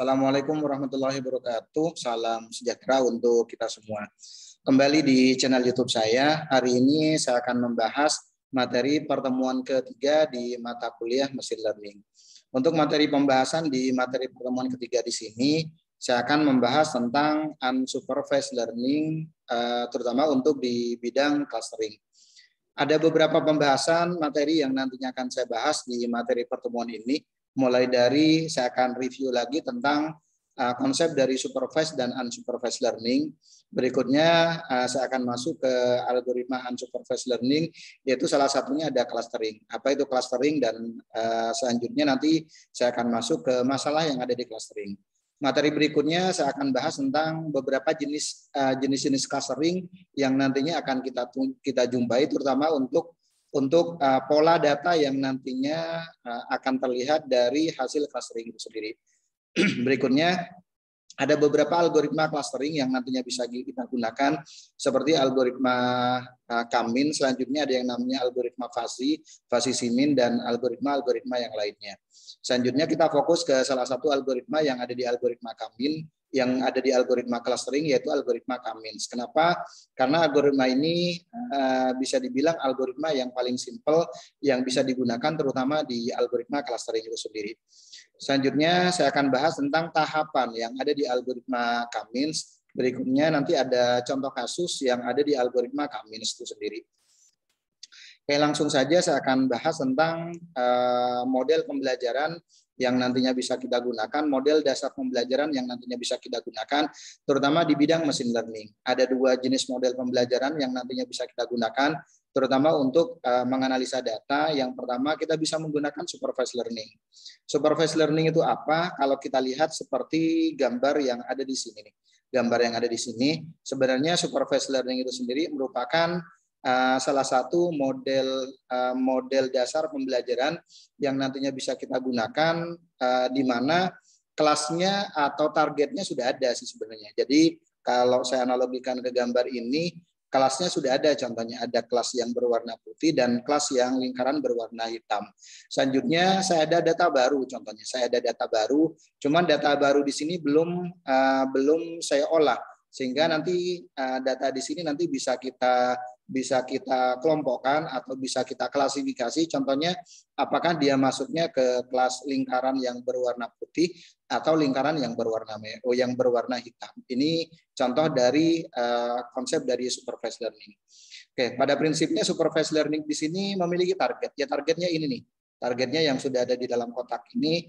Assalamualaikum warahmatullahi wabarakatuh. Salam sejahtera untuk kita semua. Kembali di channel YouTube saya. Hari ini saya akan membahas materi pertemuan ketiga di mata kuliah Machine Learning. Untuk materi pembahasan di materi pertemuan ketiga di sini, saya akan membahas tentang unsupervised learning, terutama untuk di bidang clustering. Ada beberapa pembahasan materi yang nantinya akan saya bahas di materi pertemuan ini. Mulai dari saya akan review lagi tentang konsep dari supervised dan unsupervised learning. Berikutnya saya akan masuk ke algoritma unsupervised learning, yaitu salah satunya ada clustering. Apa itu clustering, dan selanjutnya nanti saya akan masuk ke masalah yang ada di clustering. Materi berikutnya saya akan bahas tentang beberapa jenis-jenis clustering yang nantinya akan kita jumpai, terutama untuk pola data yang nantinya akan terlihat dari hasil clustering itu sendiri. Berikutnya ada beberapa algoritma clustering yang nantinya bisa kita gunakan, seperti algoritma K-min. Selanjutnya ada yang namanya algoritma fuzzy Simin, dan algoritma yang lainnya. Selanjutnya kita fokus ke salah satu algoritma yang ada di algoritma K-min, yang ada di algoritma clustering, yaitu algoritma K-min. Kenapa? Karena algoritma ini bisa dibilang algoritma yang paling simple yang bisa digunakan terutama di algoritma clustering itu sendiri. Selanjutnya saya akan bahas tentang tahapan yang ada di algoritma K-min. Berikutnya nanti ada contoh kasus yang ada di algoritma K-min itu sendiri. Oke, langsung saja saya akan bahas tentang model pembelajaran yang nantinya bisa kita gunakan, model dasar pembelajaran yang nantinya bisa kita gunakan, terutama di bidang machine learning. Ada dua jenis model pembelajaran yang nantinya bisa kita gunakan, terutama untuk menganalisa data. Yang pertama, kita bisa menggunakan supervised learning. Supervised learning itu apa? Kalau kita lihat seperti gambar yang ada di sini nih. Gambar yang ada di sini, sebenarnya supervised learning itu sendiri merupakan salah satu model dasar pembelajaran yang nantinya bisa kita gunakan, di mana kelasnya atau targetnya sudah ada sih sebenarnya. Jadi kalau saya analogikan ke gambar ini, kelasnya sudah ada, contohnya ada kelas yang berwarna putih dan kelas yang lingkaran berwarna hitam. Selanjutnya saya ada data baru, contohnya saya ada data baru, cuman data baru di sini belum saya olah, sehingga nanti data di sini nanti bisa kita kelompokkan atau bisa kita klasifikasi. Contohnya apakah dia masuknya ke kelas lingkaran yang berwarna putih atau lingkaran yang berwarna hitam. Ini contoh dari konsep dari supervised learning. Oke, pada prinsipnya supervised learning di sini memiliki target. Ya, targetnya ini nih. Targetnya yang sudah ada di dalam kotak ini,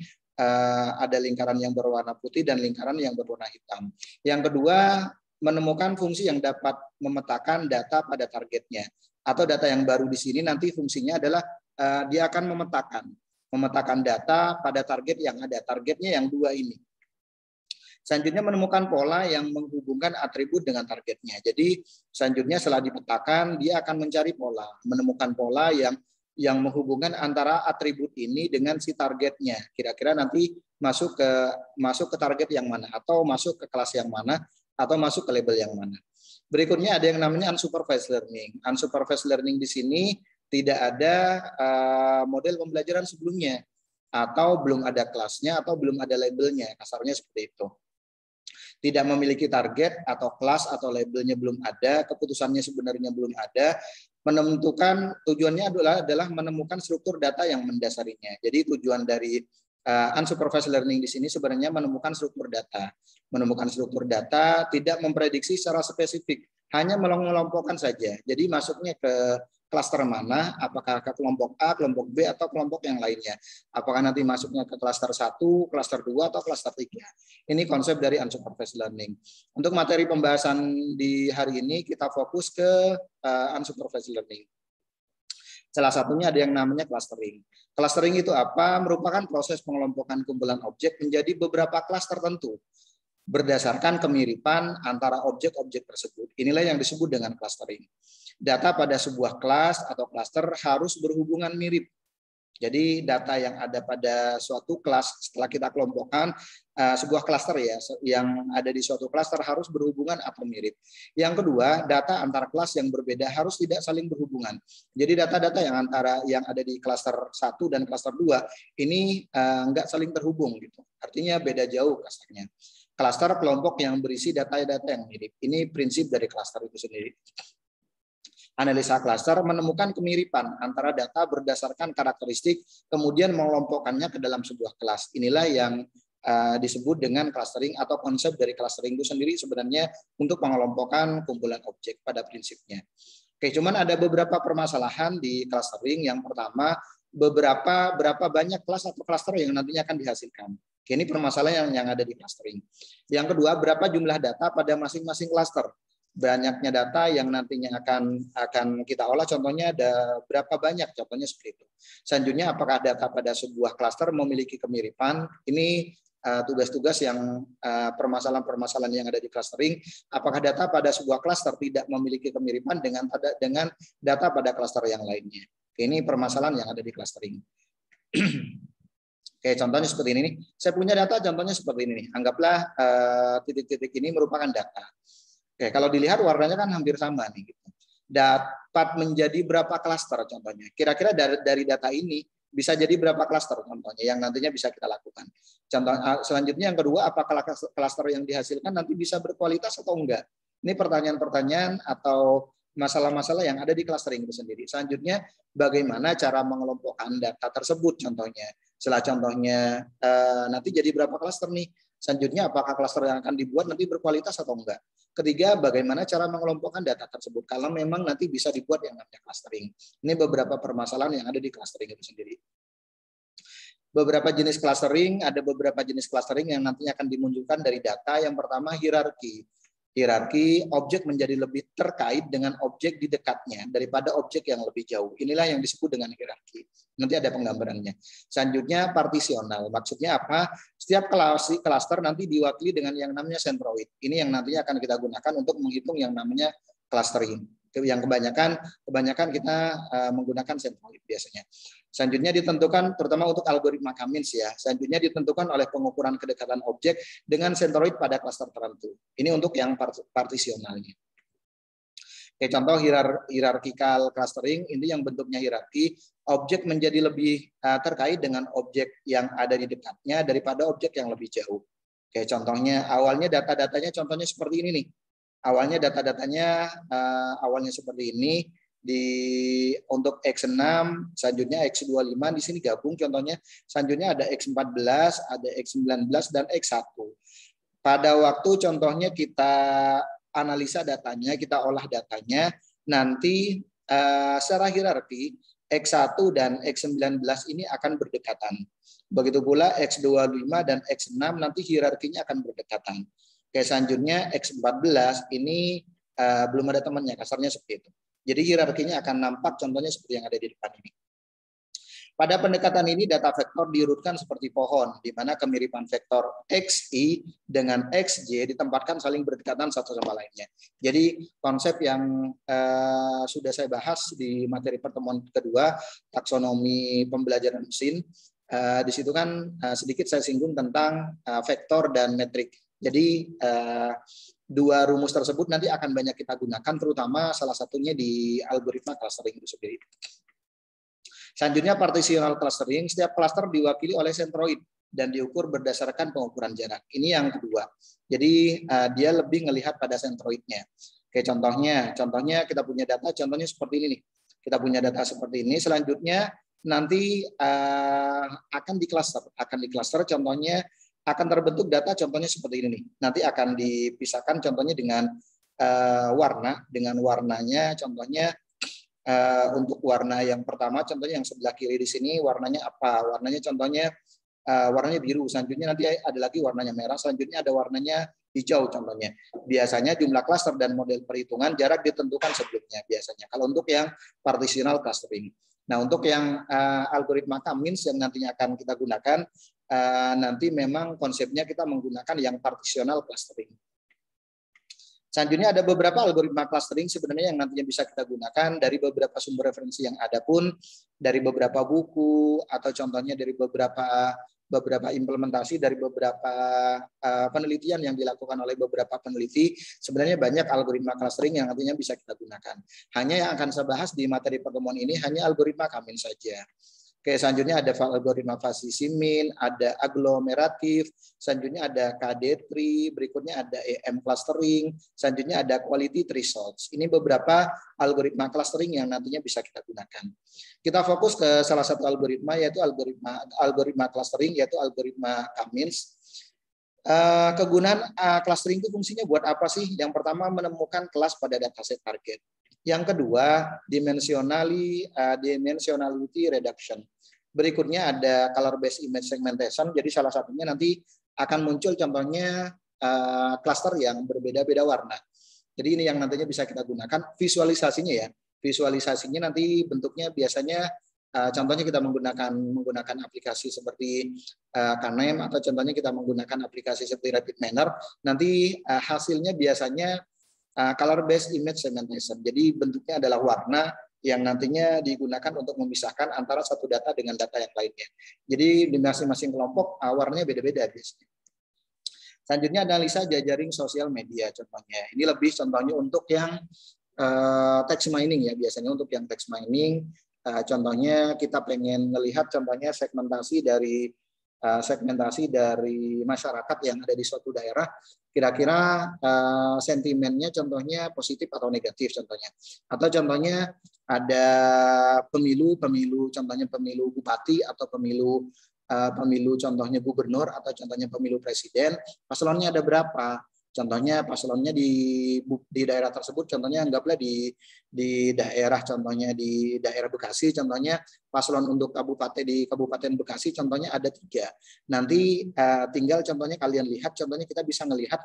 ada lingkaran yang berwarna putih dan lingkaran yang berwarna hitam. Yang kedua, menemukan fungsi yang dapat memetakan data pada targetnya. Atau data yang baru di sini nanti fungsinya adalah dia akan memetakan data pada target yang ada. Targetnya yang dua ini. Selanjutnya menemukan pola yang menghubungkan atribut dengan targetnya. Jadi selanjutnya setelah dipetakan, dia akan mencari pola, menemukan pola yang menghubungkan antara atribut ini dengan si targetnya. Kira-kira nanti masuk ke target yang mana, atau masuk ke kelas yang mana, atau masuk ke label yang mana. Berikutnya ada yang namanya unsupervised learning. Unsupervised learning di sini tidak ada model pembelajaran sebelumnya, atau belum ada kelasnya, atau belum ada labelnya, kasarnya seperti itu. Tidak memiliki target atau kelas atau labelnya belum ada, keputusannya sebenarnya belum ada. Menentukan tujuannya adalah menemukan struktur data yang mendasarinya. Jadi tujuan dari unsupervised learning di sini sebenarnya menemukan struktur data. Menemukan struktur data, tidak memprediksi secara spesifik, hanya mengelompokkan saja. Jadi masuknya ke klaster mana, apakah ke kelompok A, kelompok B, atau kelompok yang lainnya. Apakah nanti masuknya ke klaster 1, klaster 2, atau klaster 3. Ini konsep dari unsupervised learning. Untuk materi pembahasan di hari ini, kita fokus ke unsupervised learning. Salah satunya ada yang namanya clustering. Clustering itu apa? Merupakan proses pengelompokan kumpulan objek menjadi beberapa kelas tertentu berdasarkan kemiripan antara objek-objek tersebut. Inilah yang disebut dengan clustering. Data pada sebuah kelas atau cluster harus berhubungan mirip. Jadi data yang ada pada suatu kelas setelah kita kelompokkan sebuah klaster ya, yang ada di suatu klaster harus berhubungan atau mirip. Yang kedua, data antar kelas yang berbeda harus tidak saling berhubungan. Jadi data-data yang ada di klaster 1 dan klaster 2 ini enggak saling terhubung gitu. Artinya beda jauh kasarnya. Klaster kelompok yang berisi data-data yang mirip. Ini prinsip dari klaster itu sendiri. Analisa klaster menemukan kemiripan antara data berdasarkan karakteristik, kemudian mengelompokkannya ke dalam sebuah kelas. Inilah yang disebut dengan clustering atau konsep dari clustering itu sendiri sebenarnya untuk mengelompokkan kumpulan objek pada prinsipnya. Oke, cuman ada beberapa permasalahan di clustering. Yang pertama, berapa banyak kelas atau cluster yang nantinya akan dihasilkan. Oke, ini permasalahan yang ada di clustering. Yang kedua, berapa jumlah data pada masing-masing cluster. Banyaknya data yang nantinya akan kita olah, contohnya ada berapa banyak, contohnya seperti itu. Selanjutnya, apakah data pada sebuah cluster memiliki kemiripan? Ini tugas-tugas yang permasalahan-permasalahan yang ada di clustering. Apakah data pada sebuah cluster tidak memiliki kemiripan dengan data pada cluster yang lainnya? Ini permasalahan yang ada di clustering. Oke, contohnya seperti ini nih. Saya punya data, contohnya seperti ini nih. Anggaplah titik-titik ini merupakan data. Oke, kalau dilihat warnanya kan hampir sama nih. Gitu. Dapat menjadi berapa klaster contohnya? Kira-kira dari data ini bisa jadi berapa klaster contohnya yang nantinya bisa kita lakukan. Contoh selanjutnya yang kedua, apakah klaster yang dihasilkan nanti bisa berkualitas atau enggak? Ini pertanyaan-pertanyaan atau masalah-masalah yang ada di clustering itu sendiri. Selanjutnya, bagaimana cara mengelompokkan data tersebut contohnya. Setelah contohnya nanti jadi berapa klaster nih? Selanjutnya, apakah klaster yang akan dibuat nanti berkualitas atau enggak? Ketiga, bagaimana cara mengelompokkan data tersebut kalau memang nanti bisa dibuat yang namanya clustering. Ini beberapa permasalahan yang ada di clustering itu sendiri. Beberapa jenis clustering, ada beberapa jenis clustering yang nantinya akan dimunculkan dari data. Yang pertama, hierarki. Hierarki, objek menjadi lebih terkait dengan objek di dekatnya daripada objek yang lebih jauh. Inilah yang disebut dengan hierarki. Nanti ada penggambarannya. Selanjutnya, partisional. Maksudnya apa? Setiap klaster nanti diwakili dengan yang namanya centroid. Ini yang nantinya akan kita gunakan untuk menghitung yang namanya clustering. Yang kebanyakan kita menggunakan centroid biasanya. Selanjutnya ditentukan terutama untuk algoritma Cummins ya. Selanjutnya ditentukan oleh pengukuran kedekatan objek dengan centroid pada klaster tertentu. Ini untuk yang partisionalnya. Oke, contoh hierarchical clustering ini yang bentuknya hierarki, objek menjadi lebih terkait dengan objek yang ada di dekatnya daripada objek yang lebih jauh. Oke, contohnya awalnya data-datanya contohnya seperti ini nih. Awalnya data-datanya awalnya seperti ini. Untuk X6, selanjutnya X25 di sini gabung contohnya, selanjutnya ada X14, ada X19 dan X1. Pada waktu contohnya kita analisa datanya, kita olah datanya, nanti secara hierarki X1 dan X19 ini akan berdekatan. Begitu pula X25 dan X6 nanti hierarkinya akan berdekatan. Oke, selanjutnya X14 ini belum ada temannya, kasarnya seperti itu. Jadi hierarkinya akan nampak contohnya seperti yang ada di depan ini. Pada pendekatan ini data vektor diurutkan seperti pohon, di mana kemiripan vektor XI dengan XJ ditempatkan saling berdekatan satu sama lainnya. Jadi konsep yang sudah saya bahas di materi pertemuan kedua, taksonomi pembelajaran mesin, di situ kan sedikit saya singgung tentang vektor dan metrik. Jadi dua rumus tersebut nanti akan banyak kita gunakan, terutama salah satunya di algoritma clustering itu sendiri. Selanjutnya partitional clustering, setiap cluster diwakili oleh centroid dan diukur berdasarkan pengukuran jarak. Ini yang kedua. Jadi dia lebih melihat pada centroidnya. Oke, contohnya kita punya data, contohnya seperti ini nih. Kita punya data seperti ini. Selanjutnya nanti akan di-cluster, contohnya akan terbentuk data contohnya seperti ini nih. Nanti akan dipisahkan contohnya dengan warna, dengan warnanya contohnya untuk warna yang pertama contohnya yang sebelah kiri di sini warnanya apa? Warnanya contohnya warnanya biru. Selanjutnya nanti ada lagi warnanya merah, selanjutnya ada warnanya hijau contohnya. Biasanya jumlah klaster dan model perhitungan jarak ditentukan sebelumnya biasanya. Kalau untuk yang partitional clustering. Nah, untuk yang algoritma Cummins yang nantinya akan kita gunakan nanti memang konsepnya kita menggunakan yang partitional clustering. Selanjutnya ada beberapa algoritma clustering sebenarnya yang nantinya bisa kita gunakan dari beberapa sumber referensi yang ada pun, dari beberapa buku atau contohnya dari beberapa implementasi dari beberapa penelitian yang dilakukan oleh beberapa peneliti. Sebenarnya banyak algoritma clustering yang nantinya bisa kita gunakan. Hanya yang akan saya bahas di materi pertemuan ini hanya algoritma Cummins saja. Oke, selanjutnya ada algoritma Fasi-Simin, ada aglomeratif, selanjutnya ada KD3, berikutnya ada EM clustering, selanjutnya ada quality thresholds. Ini beberapa algoritma clustering yang nantinya bisa kita gunakan. Kita fokus ke salah satu algoritma, yaitu algoritma clustering, yaitu algoritma Cummins. Kegunaan clustering itu fungsinya buat apa sih? Yang pertama, menemukan kelas pada dataset target. Yang kedua, dimensionality reduction. Berikutnya ada color based image segmentation. Jadi salah satunya nanti akan muncul contohnya cluster yang berbeda-beda warna. Jadi ini yang nantinya bisa kita gunakan visualisasinya ya. Visualisasinya nanti bentuknya biasanya contohnya kita menggunakan aplikasi seperti Canem, atau contohnya kita menggunakan aplikasi seperti RapidMiner. Nanti hasilnya biasanya color based image segmentation. Jadi bentuknya adalah warna yang nantinya digunakan untuk memisahkan antara satu data dengan data yang lainnya. Jadi di masing-masing kelompok warnanya beda-beda biasanya. Selanjutnya analisa jejaring sosial media contohnya. Ini lebih contohnya untuk yang text mining ya, biasanya untuk yang text mining. Contohnya kita pengen melihat contohnya segmentasi dari masyarakat yang ada di suatu daerah, kira-kira sentimennya contohnya positif atau negatif contohnya. Atau contohnya ada pemilu, contohnya pemilu bupati atau pemilu contohnya gubernur atau contohnya pemilu presiden, paslonnya ada berapa? Contohnya paslonnya di daerah tersebut, contohnya anggaplah di daerah, contohnya di daerah Bekasi, contohnya paslon untuk kabupaten di Kabupaten Bekasi, contohnya ada 3. Nanti tinggal contohnya kalian lihat, contohnya kita bisa melihat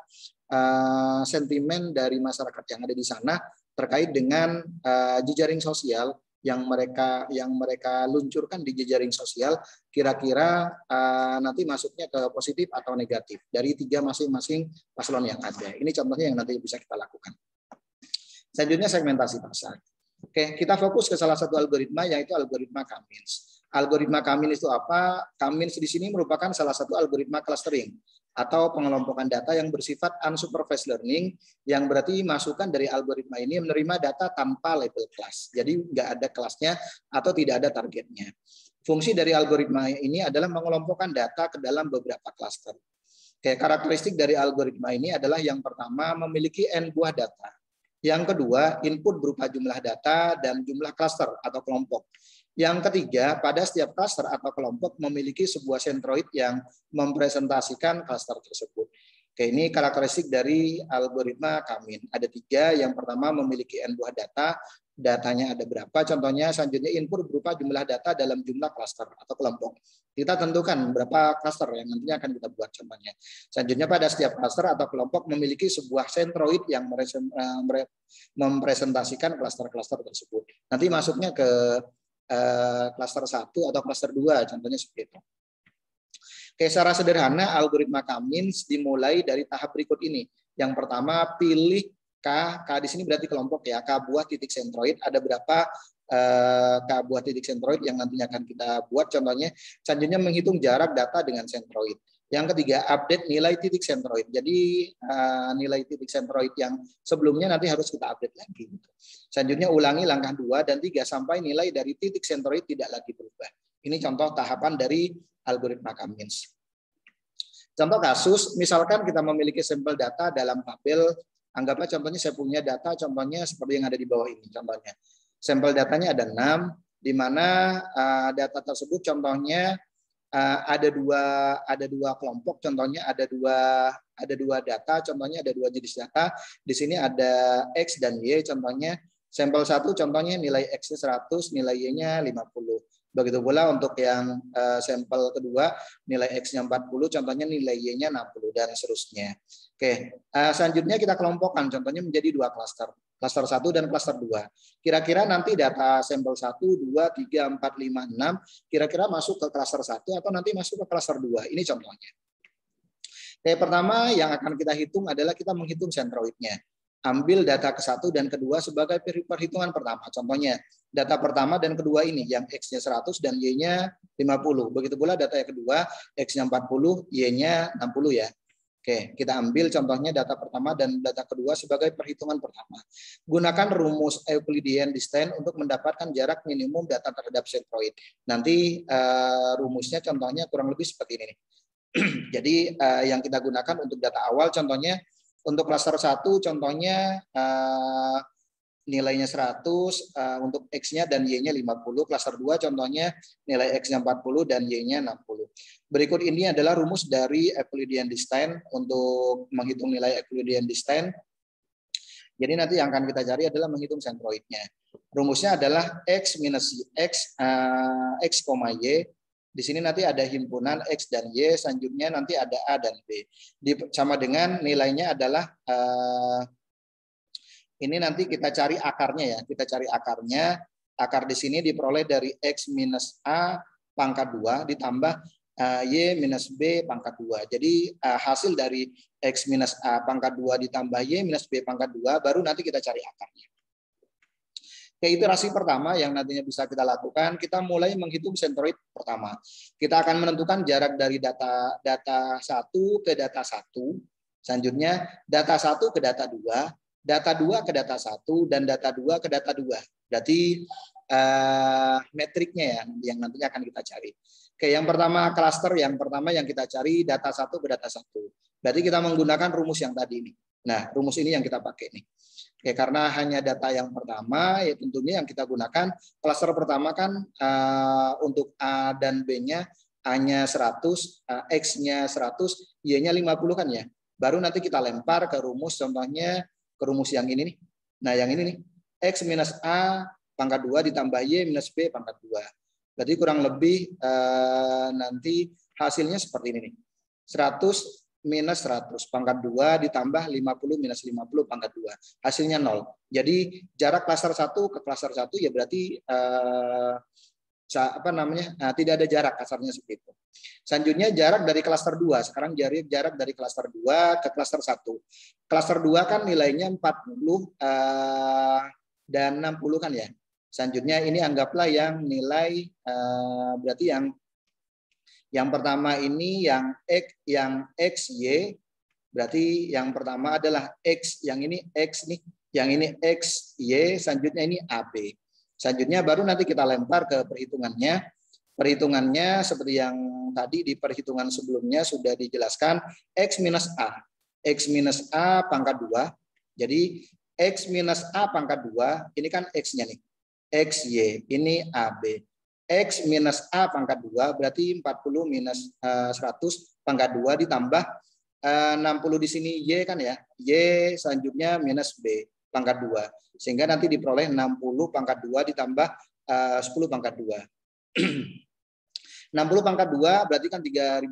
sentimen dari masyarakat yang ada di sana terkait dengan jejaring sosial yang mereka luncurkan di jejaring sosial, kira-kira nanti masuknya ke positif atau negatif dari 3 masing-masing paslon yang ada. Ini contohnya yang nanti bisa kita lakukan. Selanjutnya segmentasi pasar. Oke, kita fokus ke salah satu algoritma, yaitu algoritma Cummins. Algoritma Cummins itu apa? Cummins di sini merupakan salah satu algoritma clustering atau pengelompokan data yang bersifat unsupervised learning, yang berarti masukan dari algoritma ini menerima data tanpa label kelas. Jadi nggak ada kelasnya atau tidak ada targetnya. Fungsi dari algoritma ini adalah mengelompokkan data ke dalam beberapa cluster. Karakteristik dari algoritma ini adalah yang pertama, memiliki n buah data. Yang kedua, input berupa jumlah data dan jumlah cluster atau kelompok. Yang ketiga, pada setiap cluster atau kelompok memiliki sebuah centroid yang mempresentasikan cluster tersebut. Oke, ini karakteristik dari algoritma Cummins. Ada 3. Yang pertama, memiliki n buah data. Datanya ada berapa? Contohnya, selanjutnya input berupa jumlah data dalam jumlah cluster atau kelompok. Kita tentukan berapa cluster yang nantinya akan kita buat contohnya. Selanjutnya, pada setiap cluster atau kelompok memiliki sebuah centroid yang mempresentasikan cluster-cluster tersebut. Nanti masuknya ke cluster 1 atau cluster 2, contohnya seperti itu. Oke, secara sederhana algoritma Cummins dimulai dari tahap berikut ini. Yang pertama, pilih K di sini berarti kelompok ya, K buah titik centroid, ada berapa K buah titik centroid yang nantinya akan kita buat contohnya. Selanjutnya menghitung jarak data dengan centroid. Yang ketiga, update nilai titik centroid. Jadi nilai titik centroid yang sebelumnya nanti harus kita update lagi. Selanjutnya ulangi langkah 2 dan 3 sampai nilai dari titik centroid tidak lagi berubah. Ini contoh tahapan dari algoritma Cummins. Contoh kasus, misalkan kita memiliki sampel data dalam tabel, anggaplah contohnya saya punya data, contohnya seperti yang ada di bawah ini. Contohnya, sampel datanya ada 6, di mana data tersebut contohnya ada dua kelompok, contohnya ada dua data, contohnya ada 2 jenis data. Di sini ada X dan Y, contohnya sampel 1 contohnya nilai X-nya 100, nilai Y-nya 50. Begitu pula untuk yang sampel kedua nilai X-nya 40, contohnya nilai Y-nya 60 dan seterusnya. Oke, selanjutnya kita kelompokkan contohnya menjadi 2 klaster. Klaster 1 dan klaster 2. Kira-kira nanti data sampel 1, 2, 3, 4, 5, 6 kira-kira masuk ke klaster 1 atau nanti masuk ke klaster 2. Ini contohnya. Oke, pertama yang akan kita hitung adalah kita menghitung centroidnya. Ambil data ke-1 dan kedua sebagai perhitungan pertama. Contohnya, data pertama dan kedua ini yang X-nya 100 dan Y-nya 50. Begitu pula data yang kedua, X-nya 40, Y-nya 60 ya. Oke, kita ambil contohnya data pertama dan data kedua sebagai perhitungan pertama. Gunakan rumus Euclidean distance untuk mendapatkan jarak minimum data terhadap centroid. Nanti rumusnya contohnya kurang lebih seperti ini nih. Jadi yang kita gunakan untuk data awal contohnya untuk klaster 1 contohnya nilainya 100 untuk X-nya dan Y-nya 50. Klaster 2 contohnya nilai X-nya 40 dan Y-nya 60. Berikut ini adalah rumus dari Euclidean distance untuk menghitung nilai Euclidean distance. Jadi nanti yang akan kita cari adalah menghitung centroidnya. Rumusnya adalah X minus X, X, Y. Di sini nanti ada himpunan X dan Y, selanjutnya nanti ada A dan B. Sama dengan nilainya adalah ini nanti kita cari akarnya ya. Kita cari akarnya. Akar di sini diperoleh dari X minus A pangkat 2 ditambah Y minus B pangkat 2. Jadi hasil dari X minus A pangkat 2 ditambah Y minus B pangkat 2 baru nanti kita cari akarnya. Oke, iterasi pertama yang nantinya bisa kita lakukan, kita mulai menghitung centroid pertama. Kita akan menentukan jarak dari data 1 ke data 1. Selanjutnya data 1 ke data 2. Data 2 ke data 1 dan data 2 ke data 2. Berarti metriknya ya yang nantinya akan kita cari. Oke, yang pertama klaster yang pertama yang kita cari data 1 ke data 1. Berarti kita menggunakan rumus yang tadi ini. Nah, rumus ini yang kita pakai nih. Oke, karena hanya data yang pertama ya tentunya yang kita gunakan klaster pertama kan untuk A dan B-nya A-nya 100, X-nya 100, Y-nya 50 kan ya. Baru nanti kita lempar ke rumus contohnya ke rumus yang ini nih. Nah, yang ini nih. X minus A pangkat 2 ditambah Y minus B pangkat 2. Berarti kurang lebih nanti hasilnya seperti ini nih. 100 minus 100 pangkat 2 ditambah 50 minus 50 pangkat 2. Hasilnya 0. Jadi jarak klaster 1 ke klaster 1 ya berarti tidak ada jarak kasarnya seperti itu. Selanjutnya jarak dari klaster 2. Sekarang jarak dari klaster 2 ke klaster 1. Klaster 2 kan nilainya 40 dan 60 kan ya. Selanjutnya ini anggaplah yang nilai berarti yang pertama ini yang XY, berarti yang pertama adalah X, yang ini X nih, yang ini XY, selanjutnya ini AB. Selanjutnya baru nanti kita lempar ke perhitungannya. Perhitungannya seperti yang tadi di perhitungan sebelumnya sudah dijelaskan X minus A. X minus A pangkat 2. Jadi X minus A pangkat 2, ini kan X-nya nih. XY, ini AB. X minus A pangkat 2 berarti 40 minus 100 pangkat 2 ditambah 60 di sini Y kan ya. Y selanjutnya minus B pangkat 2. Sehingga nanti diperoleh 60 pangkat 2 ditambah 10 pangkat 2. 60 pangkat 2 berarti kan 3.600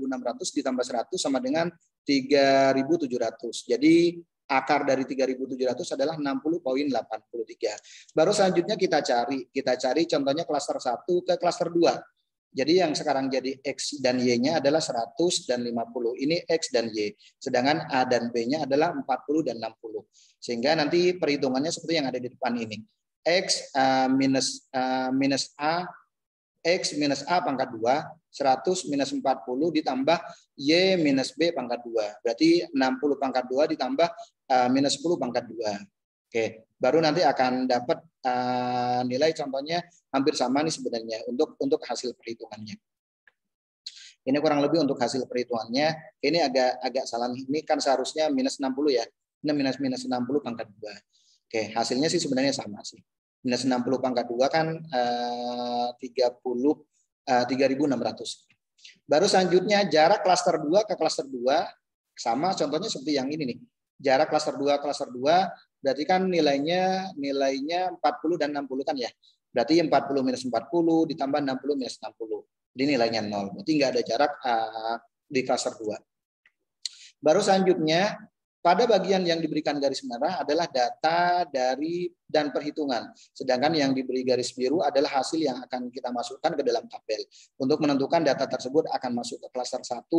ditambah 100 sama dengan 3.700. Jadi akar dari 3.700 adalah 60,83. Baru selanjutnya kita cari contohnya klaster 1 ke klaster 2. Jadi yang sekarang jadi X dan Y-nya adalah 100 dan 50. Ini X dan Y. Sedangkan A dan B-nya adalah 40 dan 60. Sehingga nanti perhitungannya seperti yang ada di depan ini. X minus A, X minus A pangkat 2, 100 minus 40 ditambah Y minus B pangkat 2. Berarti 60 pangkat 2 ditambah minus 10 pangkat 2. Oke, baru nanti akan dapat nilai contohnya hampir sama nih sebenarnya untuk hasil perhitungannya. Ini kurang lebih untuk hasil perhitungannya. Ini agak salah nih. Ini kan seharusnya minus 60 ya. Ini minus 60 pangkat 2. Oke, hasilnya sih sebenarnya sama sih. Minus 60 pangkat 2 kan 3.600. Baru selanjutnya jarak klaster 2 ke klaster 2 sama contohnya seperti yang ini nih. Jarak klaster 2 berarti kan nilainya 40 dan 60 kan ya. Berarti 40 minus 40 ditambah 60 minus 60. Jadi nilainya 0. Berarti nggak ada jarak di klaster 2. Baru selanjutnya pada bagian yang diberikan garis merah adalah data dari dan perhitungan. Sedangkan yang diberi garis biru adalah hasil yang akan kita masukkan ke dalam tabel. Untuk menentukan data tersebut akan masuk ke klaster 1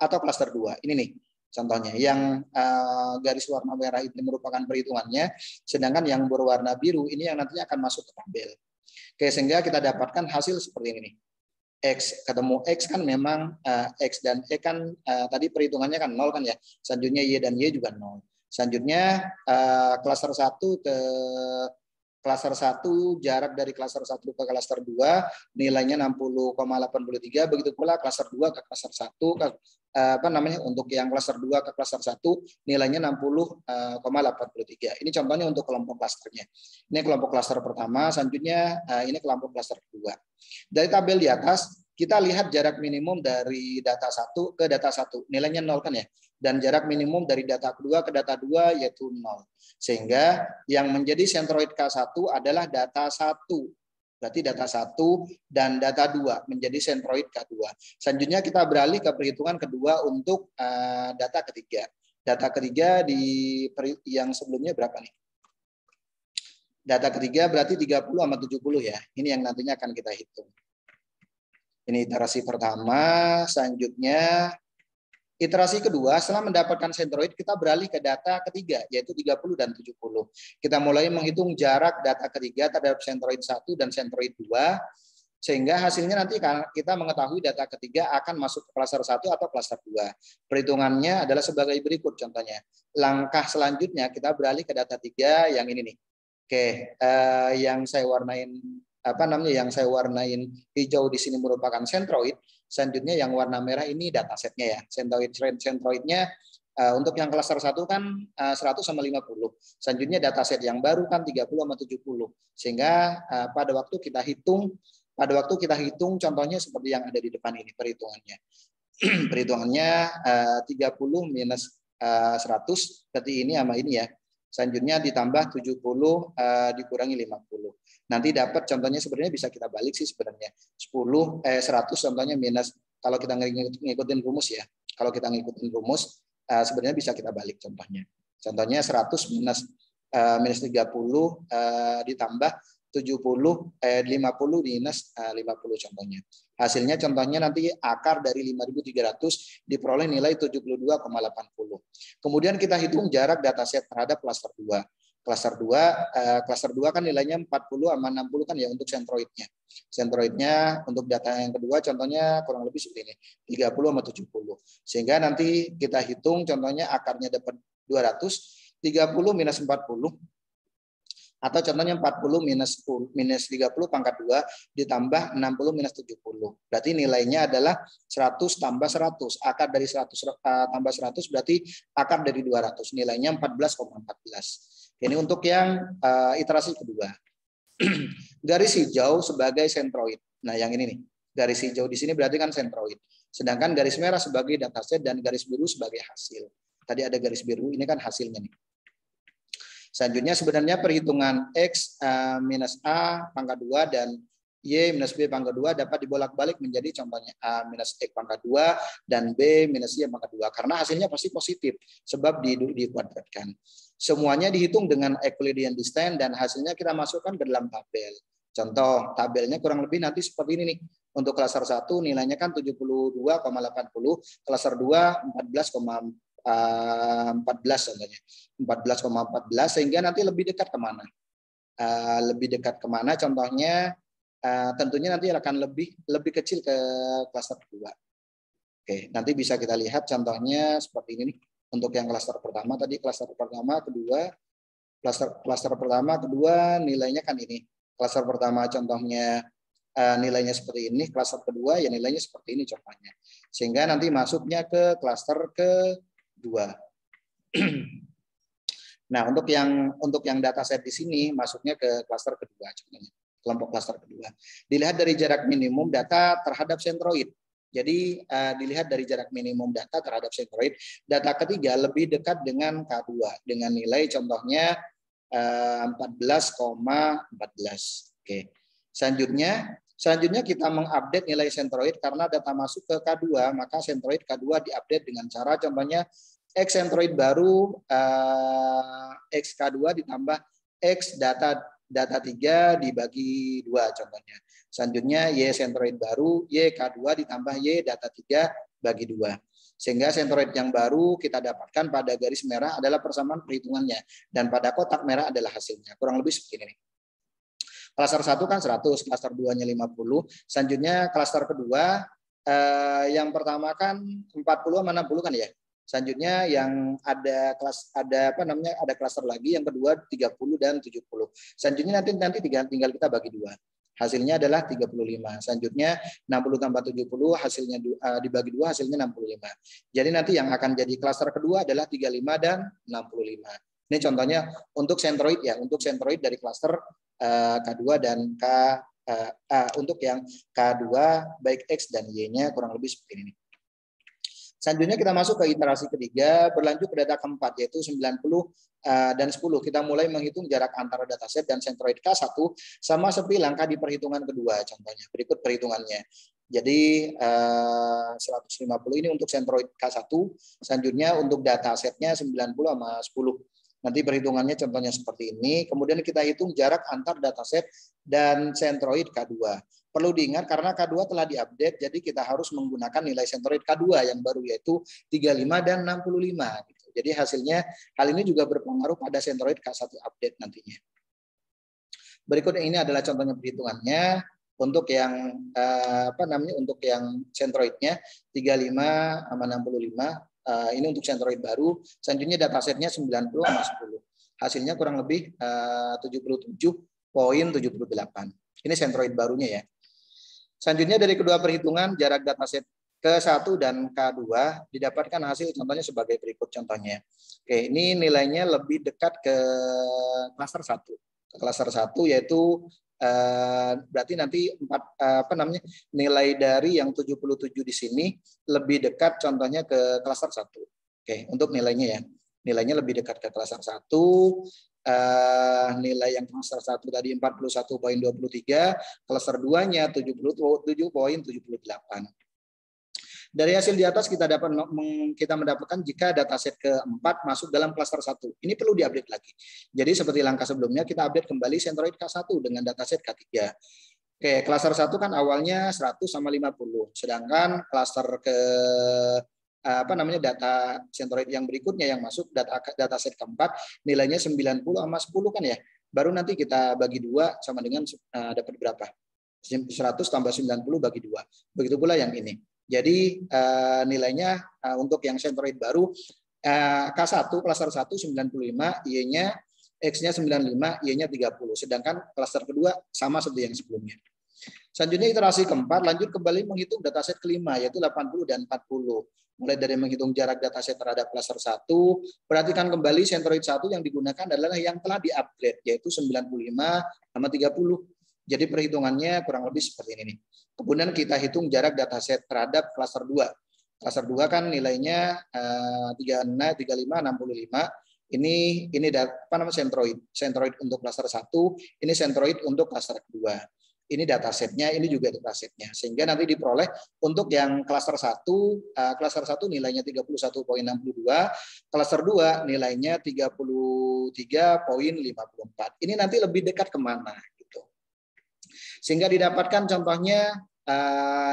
atau klaster 2. Ini nih contohnya. Yang garis warna merah itu merupakan perhitungannya. Sedangkan yang berwarna biru ini yang nantinya akan masuk ke tabel. Oke, sehingga kita dapatkan hasil seperti ini nih. X, ketemu X kan memang X dan E kan tadi perhitungannya kan 0 kan ya. Selanjutnya Y dan Y juga 0. Selanjutnya klaster 1 ke klaster 1, jarak dari klaster 1 ke klaster 2 nilainya 60,83. Begitu pula klaster 2 ke klaster 1 ke untuk yang klaster 2 ke klaster 1 nilainya 60,83. Ini contohnya untuk kelompok klasternya. Ini kelompok klaster pertama, selanjutnya ini kelompok klaster kedua. Dari tabel di atas kita lihat jarak minimum dari data 1 ke data 1 nilainya 0 kan ya. Dan jarak minimum dari data kedua ke data 2 yaitu 0. Sehingga yang menjadi sentroid K1 adalah data 1. Berarti data 1 dan data 2 menjadi sentroid K2. Selanjutnya kita beralih ke perhitungan kedua untuk data ketiga. Data ketiga di yang sebelumnya berapa nih? Data ketiga berarti 30 sama 70 ya. Ini yang nantinya akan kita hitung. Ini iterasi pertama, selanjutnya iterasi kedua, setelah mendapatkan sentroid, kita beralih ke data ketiga, yaitu 30 dan 70. Kita mulai menghitung jarak data ketiga terhadap sentroid 1 dan sentroid 2, sehingga hasilnya nanti kita mengetahui data ketiga akan masuk ke klaster 1 atau klaster 2. Perhitungannya adalah sebagai berikut contohnya. Langkah selanjutnya kita beralih ke data 3 yang ini nih. Oke, yang saya warnain yang saya warnain hijau di sini merupakan sentroid. Selanjutnya yang warna merah ini datasetnya ya. Sentroidnya untuk yang klaster 1 kan 100 sama 50. Selanjutnya dataset yang baru kan 30 sama 70. Sehingga pada waktu kita hitung contohnya seperti yang ada di depan ini perhitungannya. Perhitungannya 30 minus 100 berarti ini sama ini ya. Selanjutnya ditambah 70 dikurangi 50. Nanti dapat contohnya sebenarnya bisa kita balik sih sebenarnya. 100 contohnya minus kalau kita ngikutin rumus ya. Kalau kita ngikutin rumus sebenarnya bisa kita balik contohnya. Contohnya 100 minus 30 ditambah 50 minus 50 contohnya. Hasilnya contohnya nanti akar dari 5.300 diperoleh nilai 72,80. Kemudian kita hitung jarak dataset terhadap klaster 2. Klaster 2 kan nilainya 40 sama 60 kan ya untuk sentroidnya. Sentroidnya untuk data yang kedua contohnya kurang lebih seperti ini. 30 sama 70. Sehingga nanti kita hitung contohnya akarnya dapat 200, 30 minus 40 atau contohnya 40 minus 30 pangkat 2 ditambah 60 minus 70. Berarti nilainya adalah 100 tambah 100. Akar dari 100 tambah 100 berarti akar dari 200. Nilainya 14,14. Ini untuk yang iterasi kedua. Garis hijau sebagai sentroid. Nah, yang ini nih. Garis hijau di sini berarti kan sentroid. Sedangkan garis merah sebagai dataset dan garis biru sebagai hasil. Tadi ada garis biru, ini kan hasilnya nih. Selanjutnya sebenarnya perhitungan X minus A pangkat 2 dan Y minus B pangkat 2 dapat dibolak-balik menjadi contohnya A minus X pangkat 2 dan B minus Y pangkat 2. Karena hasilnya pasti positif sebab dikuadratkan. Semuanya dihitung dengan Euclidean distance dan hasilnya kita masukkan ke dalam tabel. Contoh tabelnya kurang lebih nanti seperti ini nih. Untuk klaster 1 nilainya kan 72,80, klaster 2 14,14 contohnya 14,14 sehingga nanti lebih dekat kemana? Lebih dekat kemana? Contohnya tentunya nanti akan lebih kecil ke klaster kedua. Oke, nanti bisa kita lihat contohnya seperti ini nih. Untuk yang klaster pertama tadi klaster pertama, kedua, klaster pertama, kedua nilainya kan ini. Klaster pertama contohnya nilainya seperti ini, klaster kedua ya nilainya seperti ini contohnya. Sehingga nanti masuknya ke klaster kedua. Nah, untuk yang dataset di sini masuknya ke klaster kedua contohnya. Kelompok klaster kedua. Dilihat dari jarak minimum data terhadap sentroid. Jadi dilihat dari jarak minimum data terhadap sentroid, data ketiga lebih dekat dengan K2 dengan nilai contohnya 14,14. Oke. Selanjutnya kita mengupdate nilai sentroid karena data masuk ke K2, maka sentroid K2 diupdate dengan cara contohnya X sentroid baru X K2 ditambah X data 3 dibagi 2 contohnya. Selanjutnya Y sentroid baru Y K2 ditambah Y data 3 bagi 2. Sehingga sentroid yang baru kita dapatkan pada garis merah adalah persamaan perhitungannya dan pada kotak merah adalah hasilnya. Kurang lebih seperti ini. Klaster 1 kan 100, klaster 2-nya 50. Selanjutnya klaster kedua yang pertama kan 40 sama 60 kan ya. Selanjutnya yang ada ada klaster lagi yang kedua 30 dan 70. Selanjutnya nanti tinggal kita bagi dua. Hasilnya adalah 35. Selanjutnya 60 tambah 70 hasilnya dibagi dua hasilnya 65. Jadi nanti yang akan jadi klaster kedua adalah 35 dan 65. Ini contohnya untuk sentroid ya, untuk sentroid dari klaster K2 dan untuk yang K2 baik X dan Y-nya kurang lebih seperti ini. Selanjutnya kita masuk ke iterasi ketiga, berlanjut ke data keempat yaitu 90 dan 10. Kita mulai menghitung jarak antara dataset dan sentroid K1 sama seperti langkah di perhitungan kedua contohnya. Berikut perhitungannya. Jadi 150 ini untuk sentroid K1, selanjutnya untuk datasetnya 90 sama 10. Nanti perhitungannya contohnya seperti ini. Kemudian kita hitung jarak antar dataset dan sentroid K2. Perlu diingat karena K2 telah diupdate, jadi kita harus menggunakan nilai sentroid K2 yang baru yaitu 35 dan 65. Gitu. Jadi hasilnya hal ini juga berpengaruh pada sentroid K1 update nantinya. Berikut ini adalah contohnya perhitungannya untuk yang untuk yang sentroidnya 35 sama 65. Ini untuk sentroid baru. Selanjutnya datasetnya 90 sama 10. Hasilnya kurang lebih 77,78. Ini sentroid barunya ya. Selanjutnya dari kedua perhitungan jarak dataset K1 dan K2 didapatkan hasil contohnya sebagai berikut contohnya. Oke, ini nilainya lebih dekat ke klaster 1. Ke klaster 1 yaitu berarti nanti nilai dari yang 77 di sini lebih dekat contohnya ke klaster 1. Oke, untuk nilainya ya. Nilainya lebih dekat ke klaster 1. Nilai yang klaster 1 tadi 41,23, klaster 2-nya 77,78. Dari hasil di atas kita mendapatkan jika dataset keempat masuk dalam klaster 1. Ini perlu diupdate lagi. Jadi seperti langkah sebelumnya kita update kembali sentroid K1 dengan dataset K3. Oke, klaster 1 kan awalnya 100 sama 50. Sedangkan klaster ke data sentroid yang berikutnya yang masuk dataset keempat nilainya 90 sama 10 kan ya. Baru nanti kita bagi 2 sama dengan dapat berapa? 100 tambah 90 bagi 2. Begitu pula yang ini. Jadi nilainya untuk yang sentroid baru K1 klaster 1 95, Y-nya X-nya 95, Y-nya 30. Sedangkan klaster kedua sama seperti yang sebelumnya. Selanjutnya iterasi keempat, lanjut kembali menghitung dataset kelima yaitu 80 dan 40. Mulai dari menghitung jarak dataset terhadap klaster 1, perhatikan kembali sentroid 1 yang digunakan adalah yang telah di-upgrade yaitu 95 sama 30. Jadi perhitungannya kurang lebih seperti ini nih. Kemudian kita hitung jarak dataset terhadap klaster 2. Klaster 2 kan nilainya 35, 65. Ini sentroid. Sentroid untuk klaster 1, ini sentroid untuk klaster kedua. Ini datasetnya, ini juga datasetnya. Sehingga nanti diperoleh untuk yang klaster 1 nilainya 31,62, klaster 2 nilainya 33,54. Ini nanti lebih dekat kemana gitu. Sehingga didapatkan contohnya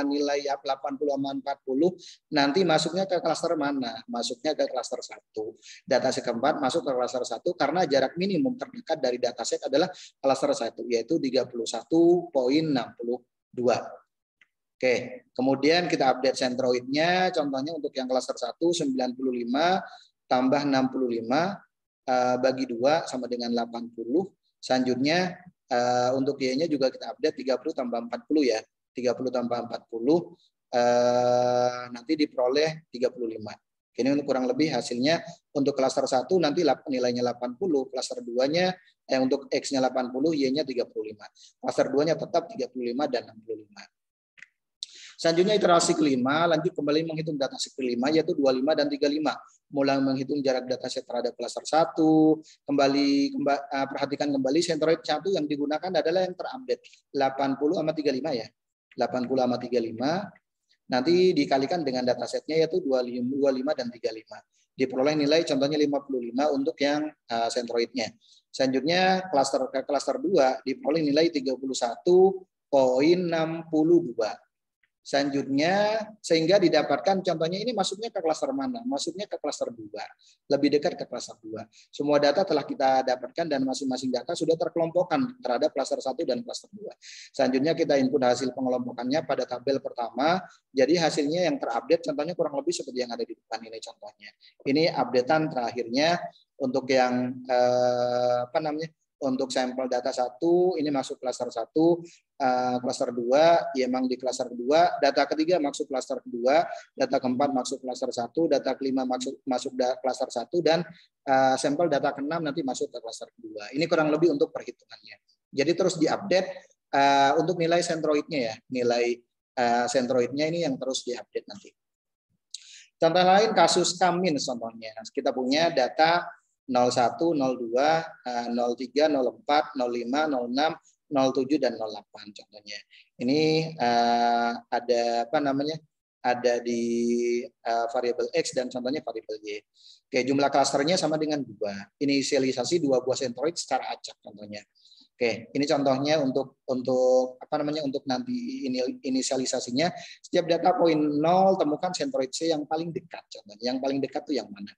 nilai 80 sama 40 nanti masuknya ke klaster mana? Masuknya ke klaster 1. Dataset keempat masuk ke klaster 1 karena jarak minimum terdekat dari dataset adalah klaster 1 yaitu 31,62. Oke, kemudian kita update sentroidnya contohnya untuk yang klaster 1 95 tambah 65 bagi 2 sama dengan 80. Selanjutnya untuk Y-nya juga kita update 30 tambah 40 ya. 30 tambah 40 nanti diperoleh 35. Ini kurang lebih hasilnya untuk klaster 1 nanti nilainya 80, klaster 2-nya untuk X-nya 80, Y-nya 35. Klaster 2-nya tetap 35 dan 65. Selanjutnya iterasi kelima, lanjut kembali menghitung dataset kelima yaitu 25 dan 35. Mulai menghitung jarak dataset terhadap klaster 1, perhatikan kembali sentroid 1 yang digunakan adalah yang terupdate 80 sama 35 ya. 80 sama 35 nanti dikalikan dengan datasetnya yaitu 25 dan 35. Diperoleh nilai contohnya 55 untuk yang sentroidnya. Selanjutnya klaster 2 diperoleh nilai 31,62. Selanjutnya, sehingga didapatkan contohnya ini masuknya ke klaster mana? Masuknya ke klaster 2. Lebih dekat ke klaster 2. Semua data telah kita dapatkan dan masing-masing data sudah terkelompokkan terhadap klaster 1 dan klaster 2. Selanjutnya kita input hasil pengelompokannya pada tabel pertama. Jadi hasilnya yang terupdate contohnya kurang lebih seperti yang ada di depan ini contohnya. Ini updatean terakhirnya untuk yang untuk sampel data 1 ini masuk klaster 1, klaster 2 ya memang di klaster 2, data ketiga masuk klaster 2, data keempat masuk klaster 1, data kelima masuk klaster 1 dan sampel data keenam nanti masuk ke klaster 2. Ini kurang lebih untuk perhitungannya. Jadi terus diupdate untuk nilai sentroidnya ya, nilai sentroidnya ini yang terus diupdate nanti. Contoh lain kasus Kamin contohnya. Kita punya data 01, 02, 03, 04, 05, 06, 07 dan 08 contohnya. Ini ada ada di variabel X dan contohnya variabel Y. Oke, jumlah klasternya sama dengan 2. Inisialisasi 2 buah sentroid secara acak contohnya. Oke, ini contohnya untuk untuk nanti inisialisasinya. Setiap data poin 0 temukan sentroid C yang paling dekat contohnya. Yang paling dekat itu yang mana?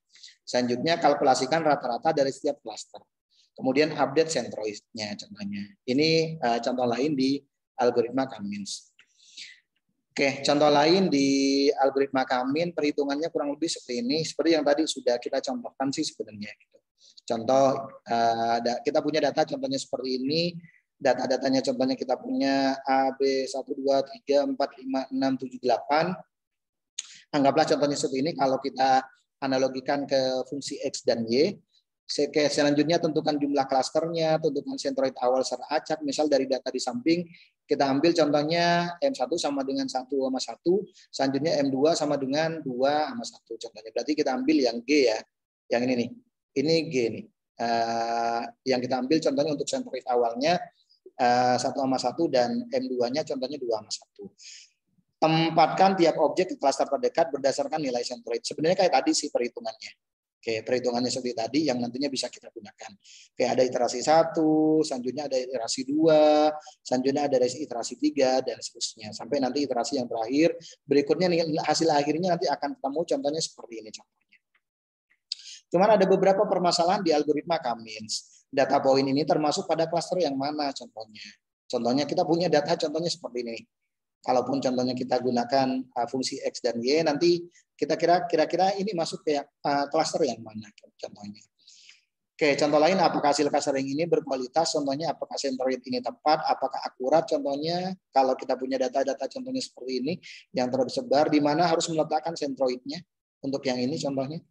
Selanjutnya kalkulasikan rata-rata dari setiap klaster. Kemudian update sentroidnya contohnya. Ini contoh lain di algoritma Kamins. Oke, contoh lain di algoritma Kamin perhitungannya kurang lebih seperti ini. Seperti yang tadi sudah kita contohkan sih sebenarnya. Contoh, kita punya data contohnya seperti ini. Data-datanya contohnya kita punya A, B, 1, 2, 3, 4, 5, 6, 7, 8. Anggaplah contohnya seperti ini kalau kita analogikan ke fungsi X dan Y. Selanjutnya tentukan jumlah klasternya, tentukan sentroid awal secara acak. Misal dari data di samping, kita ambil contohnya M1 sama dengan 1 sama 1. Selanjutnya M2 sama dengan 2 sama 1. Contohnya berarti kita ambil yang G ya. Yang ini nih. Ini G nih. Yang kita ambil contohnya untuk sentroid awalnya 1 sama 1 dan M2-nya contohnya 2 sama 1. Tempatkan tiap objek ke klaster terdekat berdasarkan nilai sentroid. Sebenarnya kayak tadi sih perhitungannya. Oke, perhitungannya seperti tadi yang nantinya bisa kita gunakan. Oke, ada iterasi 1, selanjutnya ada iterasi 2, selanjutnya ada iterasi 3 dan seterusnya sampai nanti iterasi yang terakhir. Berikutnya hasil akhirnya nanti akan ketemu contohnya seperti ini contohnya. Cuman ada beberapa permasalahan di algoritma Kamins. Data poin ini termasuk pada klaster yang mana contohnya? Contohnya kita punya data contohnya seperti ini. Kalaupun contohnya kita gunakan fungsi X dan Y, nanti kita kira-kira ini masuk ke klaster yang mana contohnya. Oke, contoh lain apakah hasil clustering ini berkualitas, contohnya apakah sentroid ini tepat, apakah akurat, contohnya kalau kita punya data-data contohnya seperti ini yang tersebar, di mana harus meletakkan sentroidnya untuk yang ini contohnya.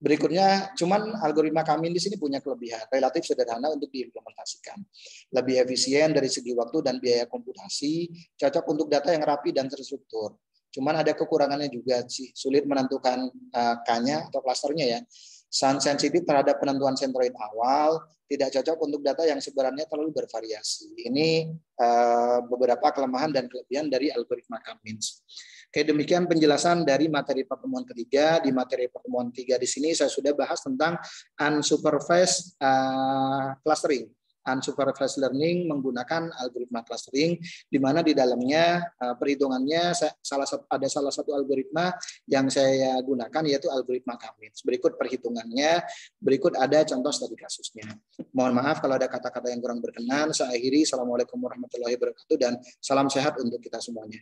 Berikutnya, cuman algoritma kami di sini punya kelebihan, relatif sederhana untuk diimplementasikan. Lebih efisien dari segi waktu dan biaya komputasi, cocok untuk data yang rapi dan terstruktur. Cuman ada kekurangannya juga sih, sulit menentukan K-nya atau klasternya ya. Sensitif terhadap penentuan sentroid awal, tidak cocok untuk data yang sebenarnya terlalu bervariasi. Ini beberapa kelemahan dan kelebihan dari algoritma Kamins. Oke, demikian penjelasan dari materi pertemuan ketiga. Di materi pertemuan ketiga di sini saya sudah bahas tentang unsupervised clustering. Unsupervised learning menggunakan algoritma clustering, di mana di dalamnya perhitungannya ada salah satu algoritma yang saya gunakan yaitu algoritma Kamins. Berikut perhitungannya, berikut ada contoh studi kasusnya. Mohon maaf kalau ada kata-kata yang kurang berkenan. Saya akhiri. Assalamualaikum warahmatullahi wabarakatuh dan salam sehat untuk kita semuanya.